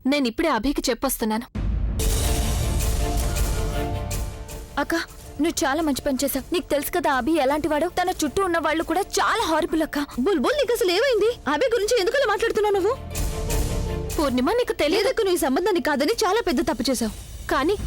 నేనిప్పుడే అభికి చెప్పొస్తున్నాను. అక్క, నువ్వు చాలా మంచి పని చేసావు. నీకు తెలుసు కదా అభి ఎలాంటి వాడో. తన చుట్టూ ఉన్న వాళ్ళు కూడా చాలా హారిబుల్ అక్క. బుల్బుల్, నీకు అసలు ఏమైంది? అభి గురించి ఎందుకలా మాట్లాడుతున్నావు నువ్వు? పూర్ణిమ, నీకు తెలియదు. లేదక్క, నువ్వు ఈ సంబంధాన్ని కాదని చాలా పెద్ద తప్పు చేశావు. కానీ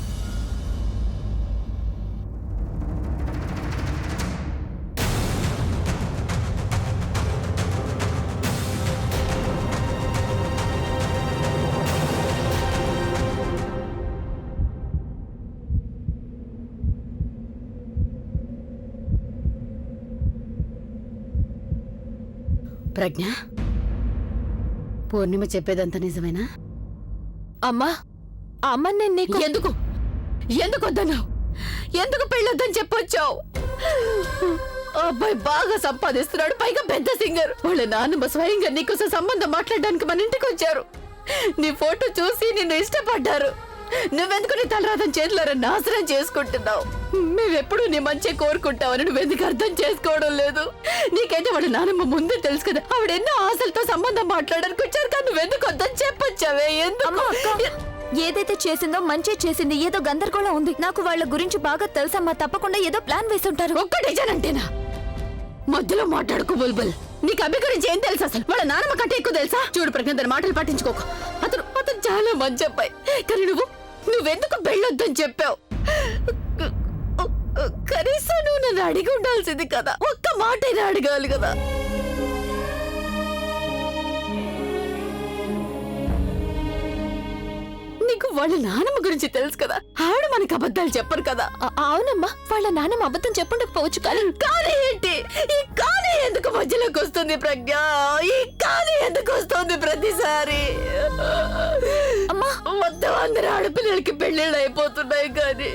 ప్రజ్ఞ, పూర్ణిమ చెప్పేదంతా నిజమేనా? అమ్మా, అమ్మ నేను నీకు ఎందుకు వద్దన్నావు? ఎందుకు పెళ్ళొద్దని చెప్పొచ్చావు? అబ్బాయి బాగా సంపాదిస్తున్నాడు, పైగా పెద్ద సింగర్. వాళ్ళ నాన్నమ్మ స్వయంగా నీకోసం సంబంధం మాట్లాడడానికి మన ఇంటికి వచ్చారు. నీ ఫోటో చూసి నిన్ను ఇష్టపడ్డారు. నువ్వెందుకు నీ తలరాతం చేతులారా నాశనం చేసుకుంటున్నావు? మేమెప్పుడు నీ మంచి కోరుకుంటావని నువ్వెందుకు అర్థం చేసుకోవడం లేదు? నీకైతే వాళ్ళ నాన్నమ్మ ముందే తెలుసు కదా, ఆవిడ ఎన్నో ఆశలతో సంబంధం మాట్లాడడానికి వచ్చారు. కానీ నువ్వెందుకు వద్దని చెప్పొచ్చావే? ఏదైతే చేసిందో మంచి చేసింది. ఏదో గందరగోళం ఉంది. నాకు వాళ్ళ గురించి బాగా తెలుసమ్మా. తప్పకుండా ఏదో ప్లాన్ వేసి ఉంటారు. ఒక్కటే జనంటేనా? మధ్యలో మాట్లాడుకో బుల్బుల్. నీకు అభి గురించి ఏం తెలుసు అసలు? వాళ్ళ నాన్నమ్మ కంటే ఎక్కువ తెలుసా? చూడు ప్రజ్ఞ, తన మాటలు పట్టించుకోక. అతను చాలా మంచి అబ్బాయి. కానీ నువ్వెందుకు పెళ్ళొద్దని చెప్పావు? కనీసం నువ్వు నన్ను అడిగి ఉండాల్సింది కదా. ఒక్క మాటైనా అడగాలి కదా. నీకు వాళ్ళ నాన్నమ్మ గురించి తెలుసు కదా. ఆవిడ మనకు అబద్ధాలు చెప్పరు కదా. అవునమ్మా, వాళ్ళ నాన్నమ్మ అబద్ధం చెప్పుండకపోవచ్చు. కానీ ఏంటి ఈ కానీ ఎందుకు మధ్యలోకి వస్తుంది ప్రజ్ఞ? ఈ కానీ ఎందుకు వస్తుంది ప్రతిసారి? అమ్మా, మొత్తం అందరు ఆడపిల్లలకి పెళ్లిళ్ళు అయిపోతున్నాయి, కానీ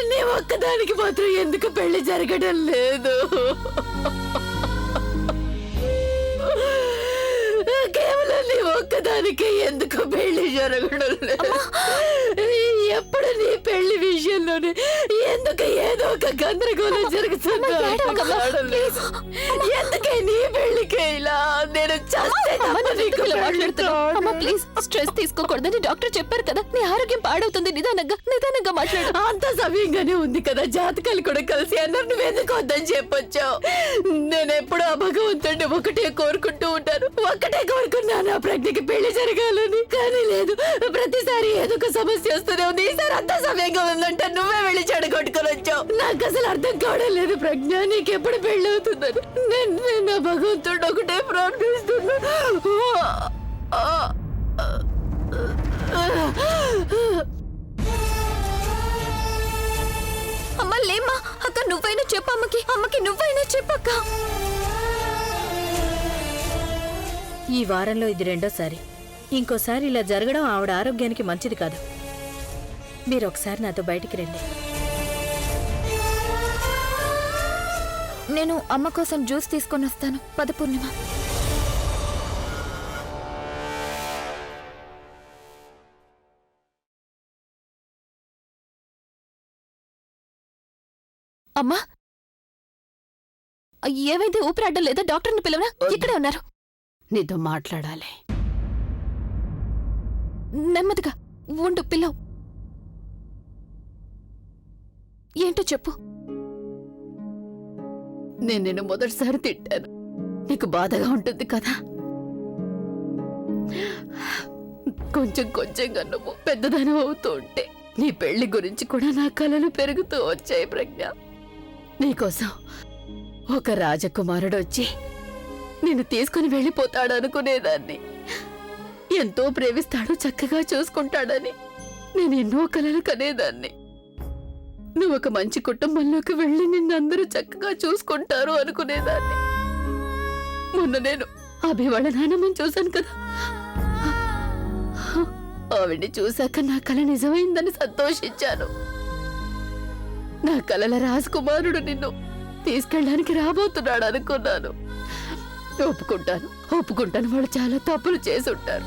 నీ ఒక్కదానికి మాత్రం ఎందుకు పెళ్లి జరగడం లేదు? కేవలం నీ ఒక్కదానికి ఎందుకు పెళ్లి జరగడం లేదు? ఎప్పుడు నీ పెళ్లి విషయంలోనే ఎందుకు ఏదో ఒక గందరగోళం జరుగుతుంది? ఎందుకే నీ పెళ్లికే ఇలా? నేను ప్లీజ్, స్ట్రెస్ తీసుకోకూడదని డాక్టర్ చెప్పారు కదా. నీ ఆరోగ్యం పాడవుతుంది. నిదానంగా మాట్లాడు. అంత సమయంగానే ఉంది కదా. జాతకాలు కూడా కలిసి అన్నారు. నువ్వెందుకు వద్దని చెప్పొచ్చావు? నేను ఎప్పుడు ఆ భగవంతుడిని ఒకటే కోరుకుంటూ ఉంటాను. ఒక్కటే కోరుకున్నాను, ఆ ప్రజ్ఞకి పెళ్లి జరగాలని. కానీ లేదు, ప్రతిసారి ఏదో ఒక సమస్య వస్తూనే ఉంది. ఈసారి అంత సమయంగా ఉందంటే నువ్వే వెళ్ళి చెడగొట్టుకొని వచ్చావు. నాకు అసలు అర్థం కావడం లేదు ప్రజ్ఞ, నీకెప్పుడు పెళ్లి అవుతుందని. నేను నా భగవంతుడు ఒకటే ప్రార్థిస్తున్నా. అమ్మ లేమ్మా. అక్క, నువ్వైనా చెప్పు అమ్మకి నువ్వైనా చెప్పక్క. ఈ వారంలో ఇది రెండోసారి. ఇంకోసారి ఇలా జరగడం ఆవిడ ఆరోగ్యానికి మంచిది కాదు. మీరు ఒకసారి నాతో బయటికి రండి. నేను అమ్మ కోసం జ్యూస్ తీసుకొని వస్తాను. పద పూర్ణిమ. అమ్మా, ఏమైంది? ఊపిరాడడం లేదా? డాక్టర్ని పిలవనా? ఇక్కడే ఉన్నారు. నీతో మాట్లాడాలి. నెమ్మదిగా ఉండు, పిల్లవు. ఏంటో చెప్పు. నేను నిన్ను మొదటిసారి తిట్టాను. నీకు బాధగా ఉంటుంది కదా. కొంచెంగా నువ్వు పెద్దదనం అవుతూ ఉంటే నీ పెళ్లి గురించి కూడా నా కలలు పెరుగుతూ వచ్చాయి ప్రజ్ఞ. నీకోసం ఒక రాజకుమారుడు వచ్చి నిన్ను తీసుకుని వెళ్ళిపోతాడు అనుకునేదాన్ని. ఎంతో ప్రేమిస్తాడు, చక్కగా చూసుకుంటాడని నేను ఎన్నో కలలు కనేదాన్ని. నువ్వు ఒక మంచి కుటుంబంలోకి వెళ్ళి నిన్నందరూ చక్కగా చూసుకుంటారు అనుకునేదాన్ని. మొన్న నేను అభి వాళ్ళ నాన్నమ్మని చూశాను కదా. ఆవిడ్ని చూశాక నా కల నిజమైందని సంతోషించాను. నా కలల రాజకుమారుడు నిన్ను తీసుకెళ్ళడానికి రాబోతున్నాడు అనుకున్నాను. ఒప్పుకుంటాను, వాళ్ళు చాలా తప్పులు చేసి ఉంటారు.